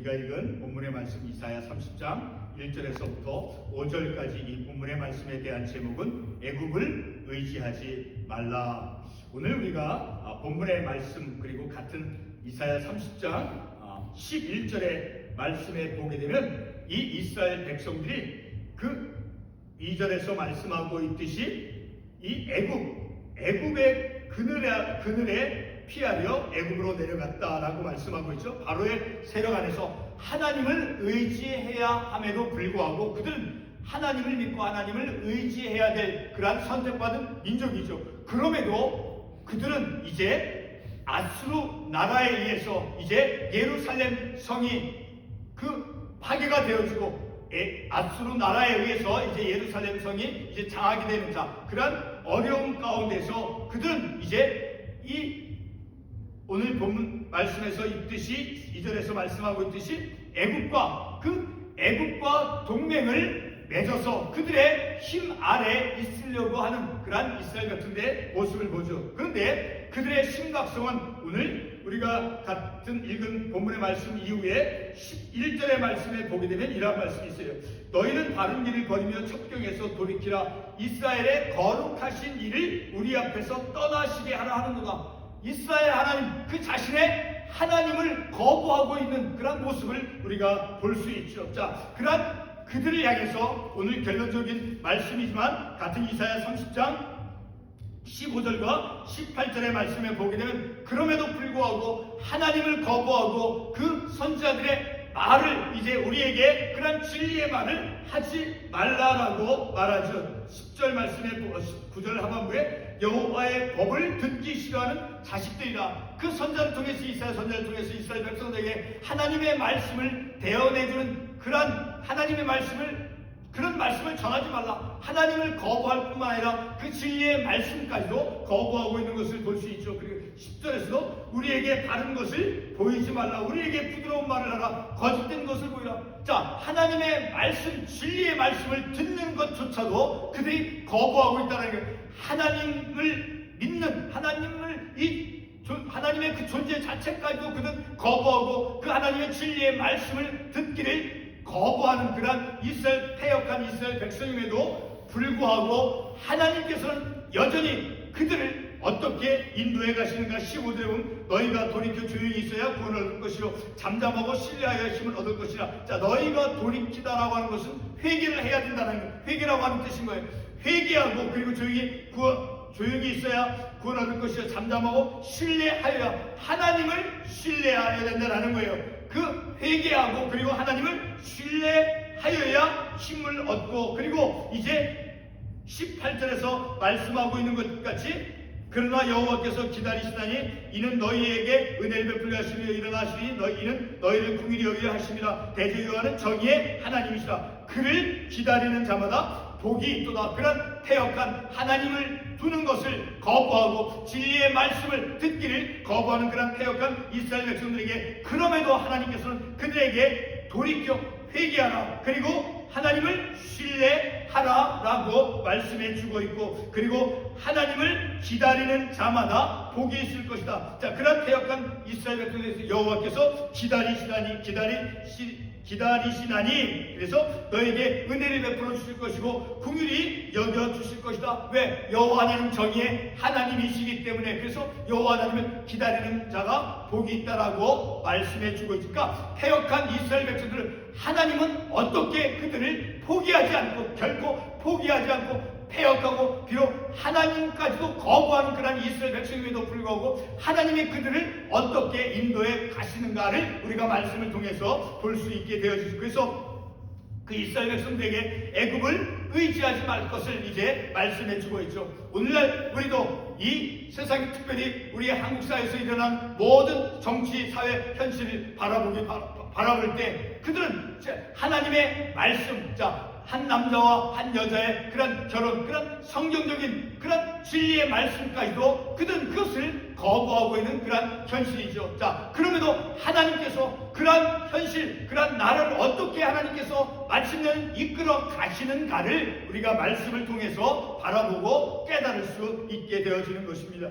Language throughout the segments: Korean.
우리가 읽은 본문의 말씀 이사야 30장 1절에서부터 5절까지 이 본문의 말씀에 대한 제목은 애굽을 의지하지 말라. 오늘 우리가 본문의 말씀 그리고 같은 이사야 30장 11절의 말씀에 보게 되면 이 이스라엘 백성들이 그 2절에서 말씀하고 있듯이 이 애굽의 그늘에 피하려 애굽으로 내려갔다라고 말씀하고 있죠. 바로의 세력 안에서 하나님을 의지해야 함에도 불구하고 그들은 하나님을 믿고 하나님을 의지해야 될 그러한 선택받은 민족이죠. 그럼에도 그들은 이제 아수르 나라에 의해서 이제 예루살렘 성이 그 파괴가 되어지고 아수르 나라에 의해서 이제 예루살렘 성이 이제 장악이 되는 그러한 어려움 가운데서 그들은 이제 이 오늘 본문 말씀에서 있듯이 2절에서 말씀하고 있듯이 애굽과 동맹을 맺어서 그들의 힘 아래 있으려고 하는 그러한 이스라엘 같은데 모습을 보죠. 그런데 그들의 심각성은 오늘 우리가 같은 읽은 본문의 말씀 이후에 11절의 말씀에 보게 되면 이러한 말씀이 있어요. 너희는 바른 길을 걸으며 첩경에서 돌이키라. 이스라엘의 거룩하신 일을 우리 앞에서 떠나시게 하라 하는구나. 이스라엘 하나님 그 자신의 하나님을 거부하고 있는 그런 모습을 우리가 볼 수 있죠. 그런 그들을 향해서 오늘 결론적인 말씀이지만 같은 이사야 30장 15절과 18절의 말씀에 보게 되면 그럼에도 불구하고 하나님을 거부하고 그 선지자들의 말을 이제 우리에게 그런 진리의 말을 하지 말라라고 말하죠. 10절 말씀에 9절 하반부에 여호와의 법을 듣기 싫어하는 자식들이라. 그 선지자를 통해서 이스라엘 선지자를 통해서 이스라엘 백성들에게 하나님의 말씀을 대언해주는 그런 하나님의 그런 말씀을 전하지 말라. 하나님을 거부할 뿐만 아니라 그 진리의 말씀까지도 거부하고 있는 것을 볼 수 있죠. 그리고 10절에서도 우리에게 바른 것을 보이지 말라. 우리에게 부드러운 말을 하라. 거짓된 것을 보이라. 하나님의 말씀, 진리의 말씀을 듣는 것조차도 그들이 거부하고 있다는 거예요. 하나님을 믿는 하나님의 그 존재 자체까지도 그들은 거부하고 그 하나님의 진리의 말씀을 듣기를 거부하는 그런 이스라엘 패역한 이스라엘 백성임에도 불구하고 하나님께서는 여전히 그들을 어떻게 인도해 가시는가. 15절에 보면 너희가 돌이켜 조용히 있어야 구원을 얻을 것이요 잠잠하고 신뢰하여 힘을 얻을 것이라. 너희가 돌이키다라고 하는 것은 회개를 해야 된다는 거예요. 회개라고 하는 뜻인 거예요. 회개하고 그리고 조용히 있어야 구원 얻을 것이요 잠잠하고 신뢰하여 하나님을 신뢰해야 된다는 거예요. 그 회개하고 그리고 하나님을 신뢰하여야 힘을 얻고 그리고 이제 18절에서 말씀하고 있는 것 같이 그러나 여호와께서 기다리시다니 이는 너희에게 은혜를 베풀려 하시며 일어나시니 이는 너희를 긍휼히 여기려 하심이라. 대저 여호와는 정의의 하나님이시라. 그를 기다리는 자마다 복이 있도다. 그런 태역한 하나님을 두는 것을 거부하고 진리의 말씀을 듣기를 거부하는 그런 태역한 이스라엘 백성들에게 그럼에도 하나님께서는 그들에게 돌이켜 회개하라. 그리고 하나님을 신뢰하라라고 말씀해 주고 있고 그리고 하나님을 기다리는 자마다 복이 있을 것이다. 그런 태역한 이스라엘 백성들에서 여호와께서 기다리시나니 그래서 너에게 은혜를 베풀어 주실 것이고 긍휼히 여겨 주실 것이다. 왜? 여호와 하나님 정의의 하나님이시기 때문에. 그래서 여호와 하나님을 기다리는 자가 복이 있다라고 말씀해 주고 있으니까 태역한 이스라엘 백성들을 하나님은 어떻게 그들을 포기하지 않고 결코 포기하지 않고 패역하고 비록 하나님까지도 거부하는 그런 이스라엘 백성임에도 불구하고 하나님이 그들을 어떻게 인도해 가시는가를 우리가 말씀을 통해서 볼 수 있게 되어지죠. 그래서 그 이스라엘 백성들에게 애굽을 의지하지 말 것을 이제 말씀해 주고 있죠. 오늘날 우리도 이 세상에 특별히 우리 한국 사회에서 일어난 모든 정치 사회 현실을 바라볼 때 그들은 하나님의 말씀 한 남자와 한 여자의 그런 결혼, 그런 성경적인 그런 진리의 말씀까지도 그들은 그것을 거부하고 있는 그런 현실이죠. 그럼에도 하나님께서 그런 현실, 그런 나라를 어떻게 하나님께서 마침내 이끌어 가시는가를 우리가 말씀을 통해서 바라보고 깨달을 수 있게 되어지는 것입니다.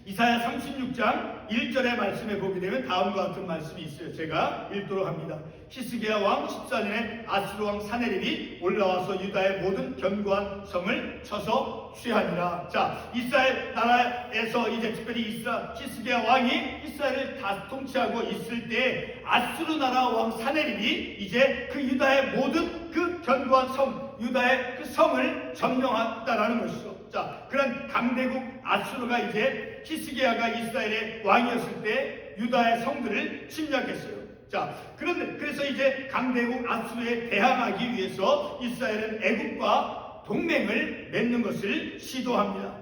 이사야 36장 1절의 말씀에 보게 되면 다음과 같은 말씀이 있어요. 제가 읽도록 합니다. 히스기야 왕 14년에 아수르 왕 사네립이 올라와서 유다의 모든 견고한 성을 쳐서 취하니라. 자, 이스라엘 나라에서 이제 특별히 히스기야 왕이 이스라엘을 다 통치하고 있을 때 아수르 나라 왕 사네립이 이제 그 유다의 모든 그 견고한 성, 유다의 그 성을 점령했다라는 것이죠. 자, 그런 강대국 아수르가 이제 히스기야가 이스라엘의 왕이었을 때 유다의 성들을 침략했어요. 자, 그래서 이제 강대국 아수르에 대항하기 위해서 이스라엘은 애국과 동맹을 맺는 것을 시도합니다.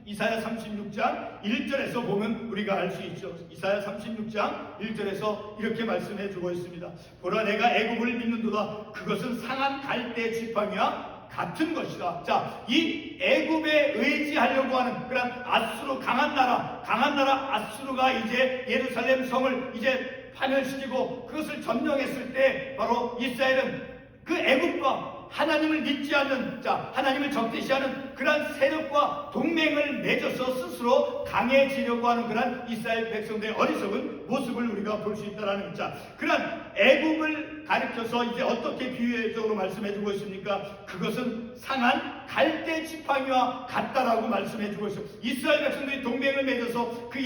이사야 36장 1절에서 보면 우리가 알 수 있죠. 이사야 36장 1절에서 이렇게 말씀해 주고 있습니다. 보라, 내가 애굽을 믿는도다. 그것은 상한 갈대 지팡이와 같은 것이다. 자, 이 애굽에 의지하려고 하는 그런 아수르 강한 나라 아수르가 이제 예루살렘 성을 이제 파멸시키고 그것을 점령했을 때 바로 이스라엘은 그 애굽과 하나님을 믿지 않는, 자, 하나님을 적대시하는 그러한 세력과 동맹을 맺어서 스스로 강해지려고 하는 그러한 이스라엘 백성들의 어리석은 모습을 우리가 볼 수 있다는, 자, 그러한 애굽을 가리켜서 이제 어떻게 비유적으로 말씀해주고 있습니까? 그것은 상한 갈대 지팡이와 같다라고 말씀해주고 있어요. 이스라엘 백성들이 동맹을 맺어서 그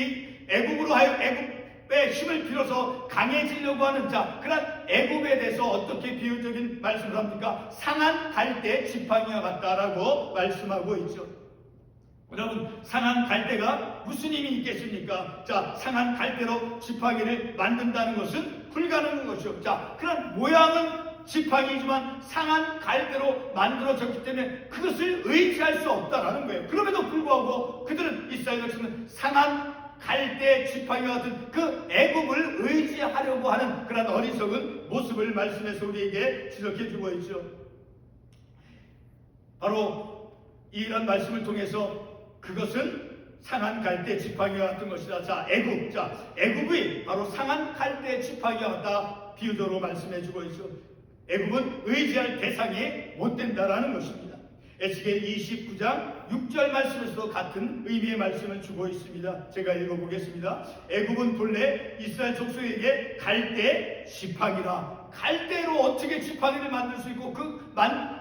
애굽으로 하여 애굽의 힘을 빌어서 강해지려고 하는, 자, 그런 애굽에 대해서 어떻게 비유적인 말씀을 합니까? 상한 갈대 지팡이와 같다라고 말씀하고 있죠. 여러분, 상한 갈대가 무슨 힘이 있겠습니까? 자, 상한 갈대로 지팡이를 만든다는 것은 불가능한 것이죠. 자, 그런 모양은 지팡이지만 상한 갈대로 만들어졌기 때문에 그것을 의지할 수 없다라는 거예요. 그럼에도 불구하고 그들은, 이스라엘 백성은 상한 갈대 지팡이와 같은 그 애굽을 의지하려고 하는 그런 어리석은 모습을 말씀해서 우리에게 지적해주고 있죠. 바로 이런 말씀을 통해서 그것은 상한 갈대 지팡이와 같은 것이다. 자, 애굽이 바로 상한 갈대 지팡이와 같다 비유적으로 말씀해주고 있죠. 애굽은 의지할 대상이 못 된다라는 것입니다. 에스겔 29장 6절 말씀에서도 같은 의미의 말씀을 주고 있습니다. 제가 읽어보겠습니다. 애굽은 본래 이스라엘 족속에게 갈대 지팡이라. 갈대로 어떻게 지팡이를 만들 수 있고 그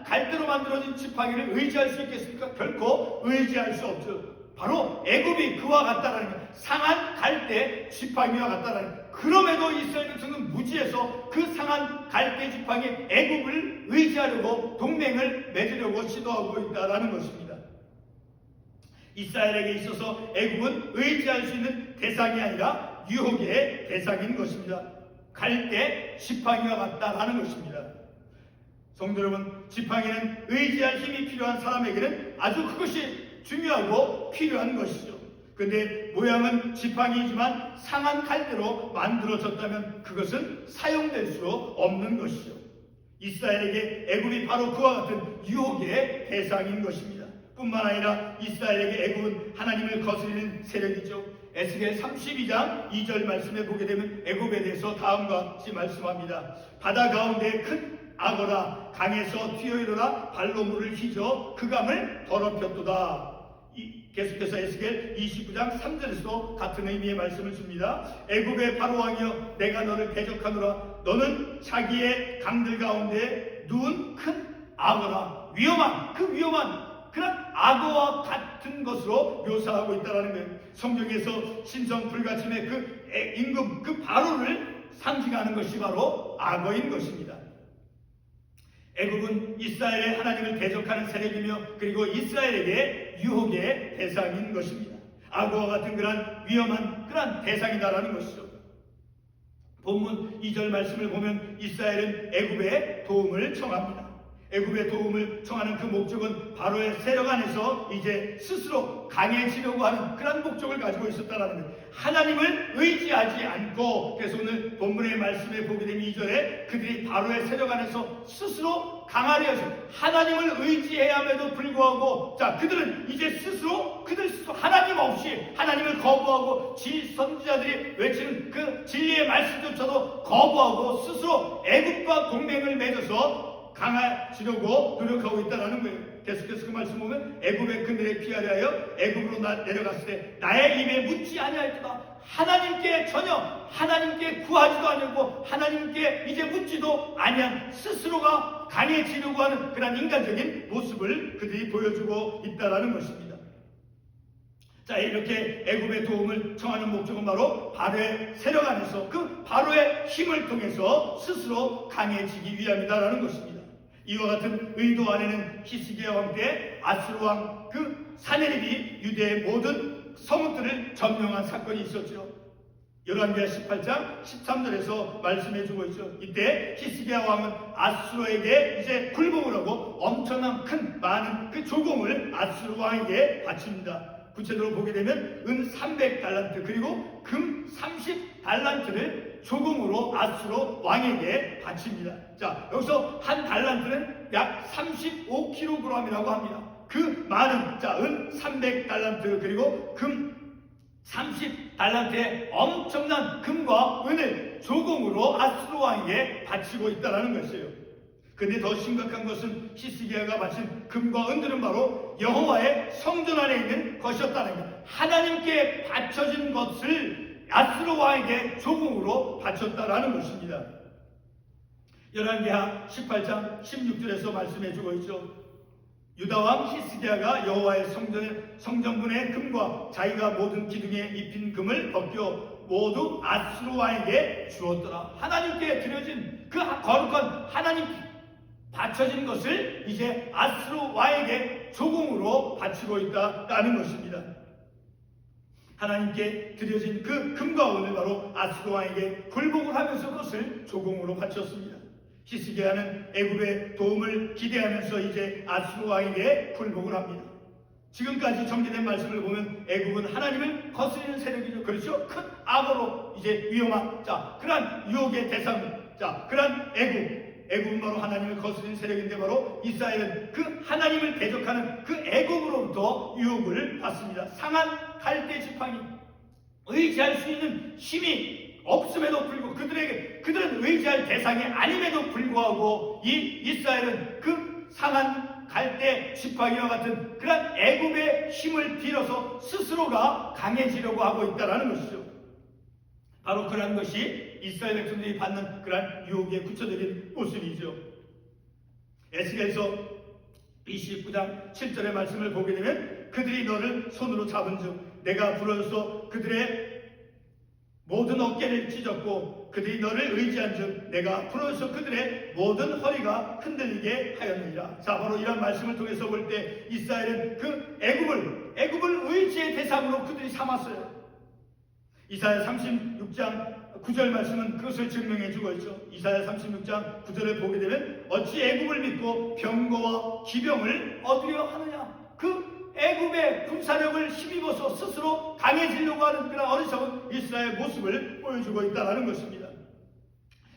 갈대로 만들어진 지팡이를 의지할 수 있겠습니까? 결코 의지할 수 없죠. 바로 애굽이 그와 같다라는 거예요. 상한 갈대 지팡이와 같다라는 거예요. 그럼에도 이스라엘 백성은 무지해서 그 상한 갈대 지팡이 애굽을 의지하려고 동맹을 맺으려고 시도하고 있다라는 것입니다. 이스라엘에게 있어서 애굽은 의지할 수 있는 대상이 아니라 유혹의 대상인 것입니다. 갈대 지팡이와 같다라는 것입니다. 성도 여러분, 지팡이는 의지할 힘이 필요한 사람에게는 아주 그것이 중요하고 필요한 것이죠. 근데 모양은 지팡이지만 상한 갈대로 만들어졌다면 그것은 사용될 수 없는 것이죠. 이스라엘에게 애굽이 바로 그와 같은 유혹의 대상인 것입니다. 뿐만 아니라 이스라엘에게 애굽은 하나님을 거스리는 세력이죠. 에스겔 32장 2절 말씀에 보게 되면 애굽에 대해서 다음과 같이 말씀합니다. 바다 가운데 큰 악어라, 강에서 튀어일어나 발로 물을 휘저 그 강을 더럽혔도다. 계속해서 에스겔 29장 3절에서도 같은 의미의 말씀을 줍니다. 애굽의 바로 왕이여, 내가 너를 대적하노라. 너는 자기의 강들 가운데 누운 큰 악어라. 위험한 그런 악어와 같은 것으로 묘사하고 있다는 거예요. 성경에서 신성 불가침의 그 임금, 그 바로를 상징하는 것이 바로 악어인 것입니다. 애굽은 이스라엘의 하나님을 대적하는 세력이며 그리고 이스라엘에게 유혹의 대상인 것입니다. 악어와 같은 그런 위험한 그런 대상이다라는 것이죠. 본문 2절 말씀을 보면 이스라엘은 애굽의 도움을 청합니다. 애굽의 도움을 청하는 그 목적은 바로의 세력 안에서 이제 스스로 강해지려고 하는 그런 목적을 가지고 있었다는 거예요. 하나님을 의지하지 않고, 그래서 오늘 본문의 말씀에 보게 되면 2절에 그들이 바로의 세력 안에서 스스로 강하려 해서 하나님을 의지해야 함에도 불구하고, 자, 그들은 이제 그들 스스로 하나님 없이 하나님을 거부하고 선지자들이 외치는 그 진리의 말씀조차도 거부하고 스스로 애굽과 동맹을 맺어서 강해지려고 노력하고 있다는 거예요. 계속해서 그 말씀 보면 애굽의 그늘에 피하려 하여 애굽으로 내려갔을 때 나의 입에 묻지 아니할지다. 하나님께 전혀 하나님께 구하지도 아니하고 하나님께 이제 묻지도 아니한 스스로가 강해지려고 하는 그런 인간적인 모습을 그들이 보여주고 있다는 것입니다. 자, 이렇게 애굽의 도움을 청하는 목적은 바로 바로의 세력 안에서 그 바로의 힘을 통해서 스스로 강해지기 위함이다라는 것입니다. 이와 같은 의도 안에는 히스기야 왕 때 아수르 왕 그 사네립이 유대의 모든 성읍들을 점령한 사건이 있었죠. 열왕기하 18장 13절에서 말씀해주고 있죠. 이때 히스기야 왕은 아수르에게 이제 굴복을 하고 엄청난 큰 많은 그 조공을 아수르 왕에게 바칩니다. 구체적으로 보게 되면 은 300달란트 그리고 금 30달란트를 조공으로 아수르 왕에게 바칩니다. 자, 여기서 한 달란트는 약 35kg이라고 합니다. 그 많은 은 300달란트 그리고 금 30달란트의 엄청난 금과 은을 조공으로 아수르 왕에게 바치고 있다는 것이에요. 근데 더 심각한 것은 히스기야가 바친 금과 은들은 바로 여호와의 성전 안에 있는 것이었다는 것. 하나님께 바쳐진 것을 아수르 왕에게 조공으로 바쳤다라는 것입니다. 열왕기하 18장 16절에서 말씀해주고 있죠. 유다왕 히스기야가 여호와의 성전문의 금과 자기가 모든 기둥에 입힌 금을 벗겨 모두 아수르 왕에게 주었더라. 하나님께 드려진 그 거룩한 하나님 바쳐진 것을 이제 아수르 왕에게 조공으로 바치고 있다는 것입니다. 하나님께 드려진 그 금과 은을 바로 아수르 왕에게 굴복을 하면서 그것을 조공으로 바쳤습니다. 히스기야는 애굽의 도움을 기대하면서 이제 아수르 왕에게 굴복을 합니다. 지금까지 전개된 말씀을 보면 애굽은 하나님을 거스리는 세력이죠. 그렇죠? 큰 악으로 이제 위험한 그러한 유혹의 대상, 그러한 애굽은 바로 하나님을 거스리는 세력인데 바로 이스라엘은 그 하나님을 대적하는 그 애굽으로부터 유혹을 받습니다. 상한 갈대 지팡이 의지할 수 있는 힘이 없음에도 불구하고 그들은 의지할 대상이 아님에도 불구하고 이 이스라엘은 그 상한 갈대 지팡이와 같은 그런 애굽의 힘을 빌어서 스스로가 강해지려고 하고 있다는 것이죠. 바로 그런 것이 이스라엘 백성들이 받는 그런 유혹의 구체적인 모습이죠. 에스겔서 29장 7절의 말씀을 보게 되면 그들이 너를 손으로 잡은즉 내가 불어서 그들의 모든 어깨를 찢었고 그들이 너를 의지한즉 내가 풀어서 그들의 모든 허리가 흔들리게 하였느니라. 자, 바로 이런 말씀을 통해서 볼 때 이스라엘은 그 애굽을 의지의 대상으로 그들이 삼았어요. 이사야 36장 9절 말씀은 그것을 증명해주고 있죠. 이사야 36장 9절을 보게 되면 어찌 애굽을 믿고 병거와 기병을 얻으려 하느냐. 그 애굽의 군사력을 힘입어서 스스로 강해지려고 하는 그런 어리석은 이스라엘의 모습을 보여주고 있다는 것입니다.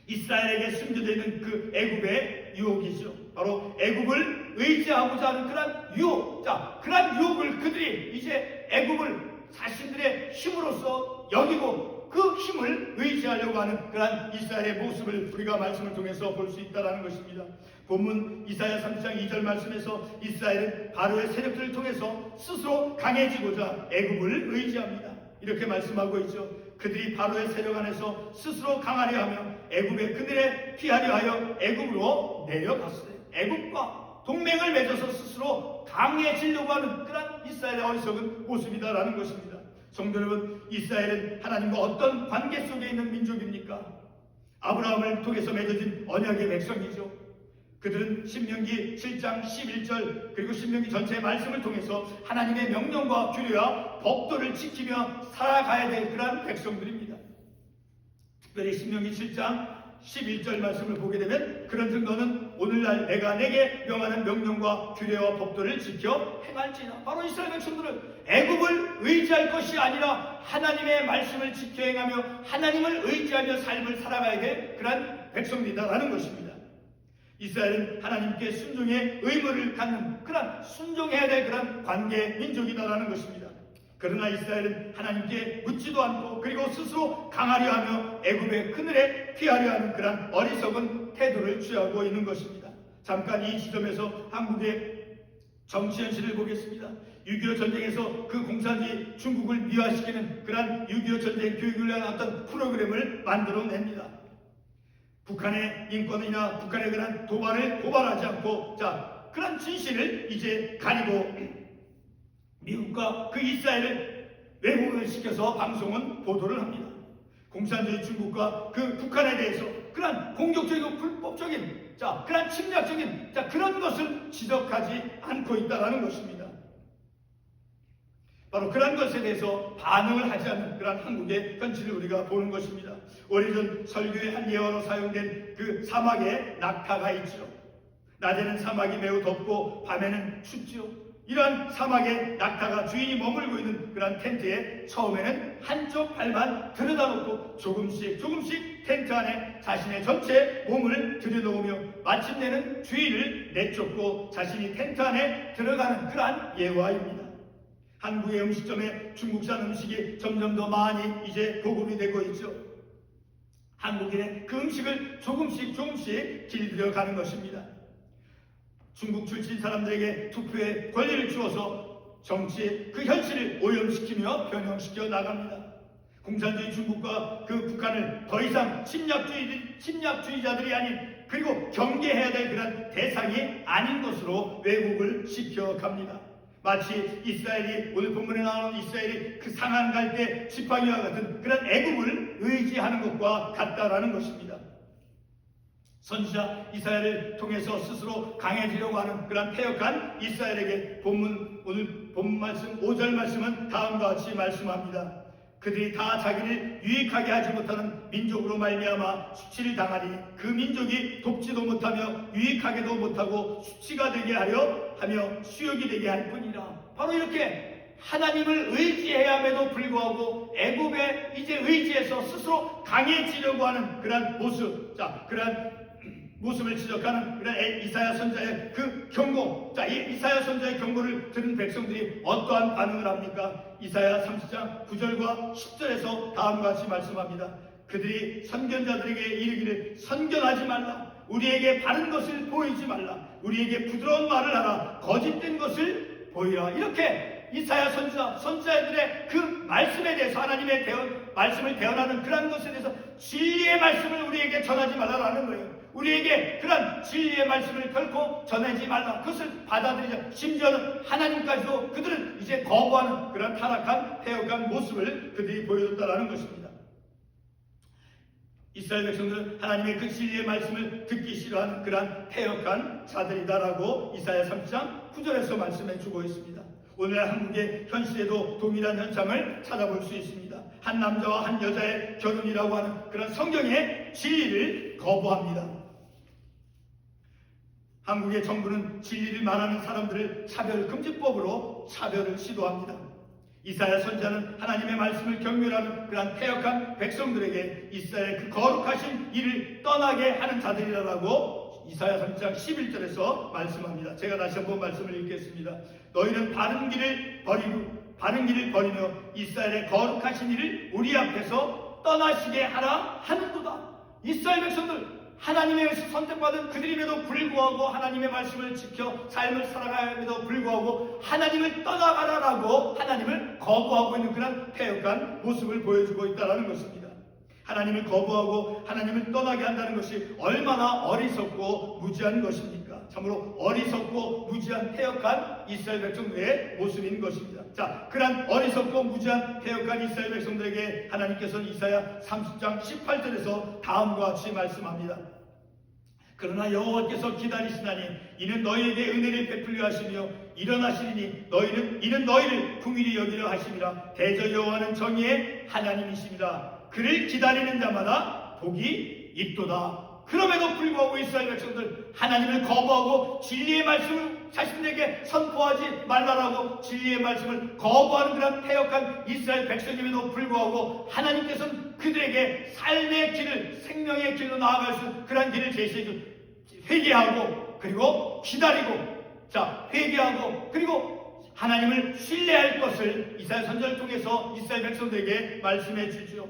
이스라엘에게 숨겨져 있는 그 애굽의 유혹이죠. 바로 애굽을 의지하고자 하는 그런 유혹. 그런 유혹을 그들이 이제 애굽을 자신들의 힘으로써 여기고 그 힘을 의지하려고 하는 그런 이스라엘의 모습을 우리가 말씀을 통해서 볼 수 있다는 것입니다. 본문 이사야 30장 2절 말씀에서 이스라엘은 바로의 세력들을 통해서 스스로 강해지고자 애굽을 의지합니다. 이렇게 말씀하고 있죠. 그들이 바로의 세력 안에서 스스로 강하려 하며 애굽의 그늘에 피하려 하여 애굽으로 내려갔어요. 애굽과 동맹을 맺어서 스스로 강해지려고 하는 그런 이스라엘의 어리석은 모습이다라는 것입니다. 성도 여러분, 이스라엘은 하나님과 어떤 관계 속에 있는 민족입니까? 아브라함을 통해서 맺어진 언약의 백성이죠. 그들은 신명기 7장 11절 그리고 신명기 전체의 말씀을 통해서 하나님의 명령과 규례와 법도를 지키며 살아가야 될 그러한 백성들입니다. 특별히 신명기 7장 11절 말씀을 보게 되면 그런즉 너는 오늘날 내가 내게 명하는 명령과 규례와 법도를 지켜 행할지나. 바로 이스라엘 백성들은 애굽을 의지할 것이 아니라 하나님의 말씀을 지켜 행하며 하나님을 의지하며 삶을 살아가야 될 그러한 백성들이다라는 것입니다. 이스라엘은 하나님께 순종의 의무를 갖는 그런 순종해야 될 그런 관계 민족이다라는 것입니다. 그러나 이스라엘은 하나님께 묻지도 않고 그리고 스스로 강하려 하며 애굽의 그늘에 피하려 하는 그런 어리석은 태도를 취하고 있는 것입니다. 잠깐 이 지점에서 한국의 정치 현실을 보겠습니다. 6.25 전쟁에서 그 공산주의 중국을 미화시키는 그러한 6.25 전쟁 교육을 위한 어떤 프로그램을 만들어냅니다. 북한의 인권이나 북한의 그런 도발을 고발하지 않고, 그런 진실을 이제 가리고 미국과 그 이스라엘을 왜곡을 시켜서 방송은 보도를 합니다. 공산주의 중국과 그 북한에 대해서 그런 공격적이고 불법적인 그런 침략적인 그런 것을 지적하지 않고 있다는 것입니다. 바로 그런 것에 대해서 반응을 하지 않는 그런 한국의 현실을 우리가 보는 것입니다. 오래전 설교의 한 예화로 사용된 그 사막에 낙타가 있죠. 낮에는 사막이 매우 덥고 밤에는 춥지요. 이러한 사막에 낙타가 주인이 머물고 있는 그런 텐트에 처음에는 한쪽 발만 들여다놓고 조금씩 텐트 안에 자신의 전체 몸을 들여놓으며 마침내는 주인을 내쫓고 자신이 텐트 안에 들어가는 그러한 예화입니다. 한국의 음식점에 중국산 음식이 점점 더 많이 이제 보급이 되고 있죠. 한국인의 그 음식을 조금씩 길들여 가는 것입니다. 중국 출신 사람들에게 투표의 권리를 주어서 정치의 그 현실을 오염시키며 변형시켜 나갑니다. 공산주의 중국과 그 북한을 더 이상 침략주의자들이 아닌, 그리고 경계해야 될 그런 대상이 아닌 것으로 왜곡을 시켜갑니다. 마치 이스라엘이, 오늘 본문에 나오는 이스라엘이 그 상한 갈 때 지팡이와 같은 그런 애굽을 의지하는 것과 같다라는 것입니다. 선지자 이사야를 통해서 스스로 강해지려고 하는 그런 패역한 이스라엘에게 오늘 본문 말씀 5절 말씀은 다음과 같이 말씀합니다. 그들이 다 자기를 유익하게 하지 못하는 민족으로 말미암아 수치를 당하니 그 민족이 돕지도 못하며 유익하게도 못하고 수치가 되게 하며 수욕이 되게 할 뿐이라. 바로 이렇게 하나님을 의지해야함에도 불구하고 애굽에 이제 의지해서 스스로 강해지려고 하는 그런 모습, 그런 모습을 지적하는 그런 이사야 선자의 그 경고, 이 이사야 선자의 경고를 들은 백성들이 어떠한 반응을 합니까? 이사야 30장 9절과 10절에서 다음과 같이 말씀합니다. 그들이 선견자들에게 이르기를 선견하지 말라, 우리에게 바른 것을 보이지 말라, 우리에게 부드러운 말을 하라, 거짓된 것을 보이라. 이렇게 이사야 선지자들의 그 말씀에 대해서, 하나님의 말씀을 대언하는 그런 것에 대해서 진리의 말씀을 우리에게 전하지 말라라는 거예요. 우리에게 그런 진리의 말씀을 결코 전하지 말라. 그것을 받아들이자. 심지어는 하나님까지도 그들은 이제 거부하는 그런 타락한 패역한 모습을 그들이 보여줬다라는 것입니다. 이스라엘 백성들은 하나님의 그 진리의 말씀을 듣기 싫어하는 그런 패역한 자들이다라고 이사야 30장 9절에서 말씀해 주고 있습니다. 오늘 한국의 현실에도 동일한 현상을 찾아볼 수 있습니다. 한 남자와 한 여자의 결혼이라고 하는 그런 성경의 진리를 거부합니다. 한국의 정부는 진리를 말하는 사람들을 차별금지법으로 차별을 시도합니다. 이사야 선지자는 하나님의 말씀을 경멸하는 그러한 패역한 백성들에게 이스라엘의 그 거룩하신 일을 떠나게 하는 자들이라고 이사야 3장 11절에서 말씀합니다. 제가 다시 한번 말씀을 읽겠습니다. 너희는 바른 길을 버리며 이스라엘의 거룩하신 일을 우리 앞에서 떠나시게 하라 하는도다. 이스라엘 백성들, 하나님의 선택받은 그들임에도 불구하고 하나님의 말씀을 지켜 삶을 살아감에도 불구하고 하나님을 떠나가라라고 하나님을 거부하고 있는 그런 패역한 모습을 보여주고 있다는 것입니다. 하나님을 거부하고 하나님을 떠나게 한다는 것이 얼마나 어리석고 무지한 것입니까? 참으로 어리석고 무지한 패역한 이스라엘 백성들의 모습인 것입니다. 그런 어리석고 무지한 패역한 이스라엘 백성들에게 하나님께서는 이사야 30장 18절에서 다음과 같이 말씀합니다. 그러나 여호와께서 기다리시나니 이는 너희에게 은혜를 베풀려 하시며 일어나시리니 이는 너희를 긍휼히 여기려 하심이라. 대저 여호와는 정의의 하나님이십니다. 그를 기다리는 자마다 복이 있도다. 그럼에도 불구하고 이스라엘 백성들 하나님을 거부하고 진리의 말씀을 자신에게 선포하지 말라라고 진리의 말씀을 거부하는 그런 패역한 이스라엘 백성임에도 불구하고 하나님께서는 그들에게 삶의 길을, 생명의 길로 나아갈 수 있는 그런 길을 제시해 주 회개하고 그리고 기다리고 회개하고 그리고 하나님을 신뢰할 것을 이사야 선지자를 통해서 이스라엘 백성들에게 말씀해 주죠.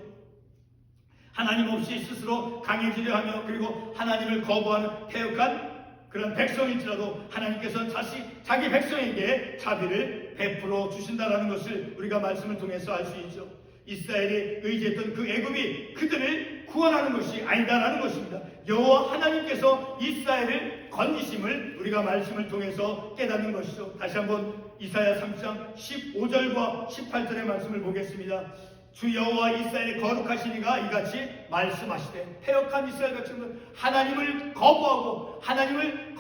하나님 없이 스스로 강해지려 하며 그리고 하나님을 거부하는 패역한 그런 백성일지라도 하나님께서는 자기 백성에게 자비를 베풀어 주신다라는 것을 우리가 말씀을 통해서 알 수 있죠. 이스라엘이 의지했던 그 애굽이 그들을 구원하는 것이 아니다라는 것입니다. 여호와 하나님께서 이스라엘을 건지심을 우리가 말씀을 통해서 깨닫는 것이죠. 다시 한번 이사야 30장 15절과 18절의 말씀을 보겠습니다. 주 여호와 이스라엘의 거룩하시니가 이같이 말씀하시되, 패역한 이스라엘 백성들, 하나님을 거부하는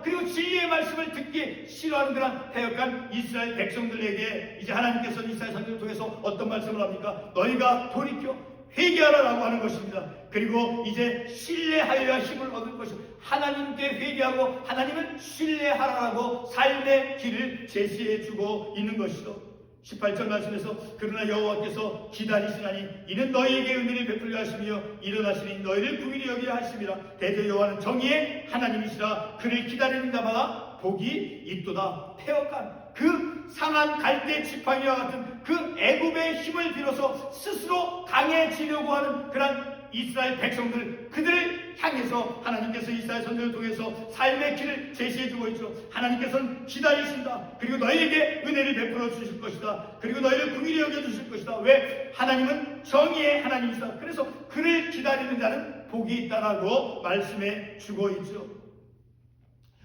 그리고 진리의 말씀을 듣기 싫어하는 그런 패역한 이스라엘 백성들에게 이제 하나님께서는 이스라엘 선지자를 통해서 어떤 말씀을 합니까? 너희가 돌이켜 회개하라라고 하는 것입니다. 그리고 이제 신뢰하여야 힘을 얻을 것입니다. 하나님께 회개하고 하나님을 신뢰하라라고 삶의 길을 제시해주고 있는 것이죠. 18절 말씀에서 그러나 여호와께서 기다리시나니 이는 너희에게 은혜를 베풀려 하시며 일어나시니 너희를 긍휼히 여기려 하심이라. 대저 여호와는 정의의 하나님이시라. 그를 기다리는 자마다 복이 있도다. 패역한 그 상한 갈대 지팡이와 같은 그 애굽의 힘을 빌어서 스스로 강해지려고 하는 그런 이스라엘 백성들, 그들을 향해서 하나님께서 이스라엘 선지자를 통해서 삶의 길을 제시해주고 있죠. 하나님께서는 기다리신다. 그리고 너희에게 은혜를 베풀어 주실 것이다. 그리고 너희를 긍휼히 여겨주실 것이다. 왜? 하나님은 정의의 하나님이시다. 그래서 그를 기다리는 자는 복이 있다라고 말씀해 주고 있죠.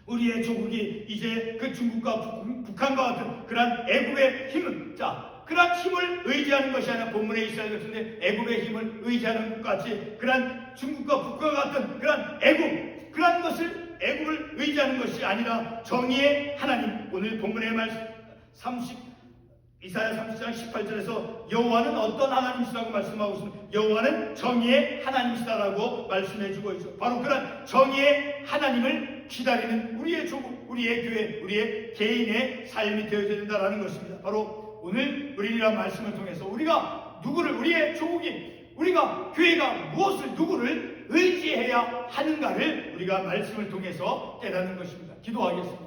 우리의 조국이 이제 그 중국과 북한과 같은 그러한 애굽의 힘은, 그러한 힘을 의지하는 것이 아니라 본문에 이스라엘 같은데 애굽의 힘을 의지하는 것 같이 그러한 중국과 북한과 같은 그러한 그러한 것을 애굽을 의지하는 것이 아니라 정의의 하나님, 오늘 본문의 말씀 이사야 30장 18절에서 여호와는 어떤 하나님이시라고 말씀하고 있습니다. 여호와는 정의의 하나님이시다라고 말씀해주고 있죠. 바로 그런 정의의 하나님을 기다리는 우리의 조국, 우리의 교회, 우리의 개인의 삶이 되어야 된다라는 것입니다. 바로 오늘 우리랑 말씀을 통해서 우리가 누구를, 우리의 조국이, 우리가 교회가 누구를 의지해야 하는가를 우리가 말씀을 통해서 깨닫는 것입니다. 기도하겠습니다.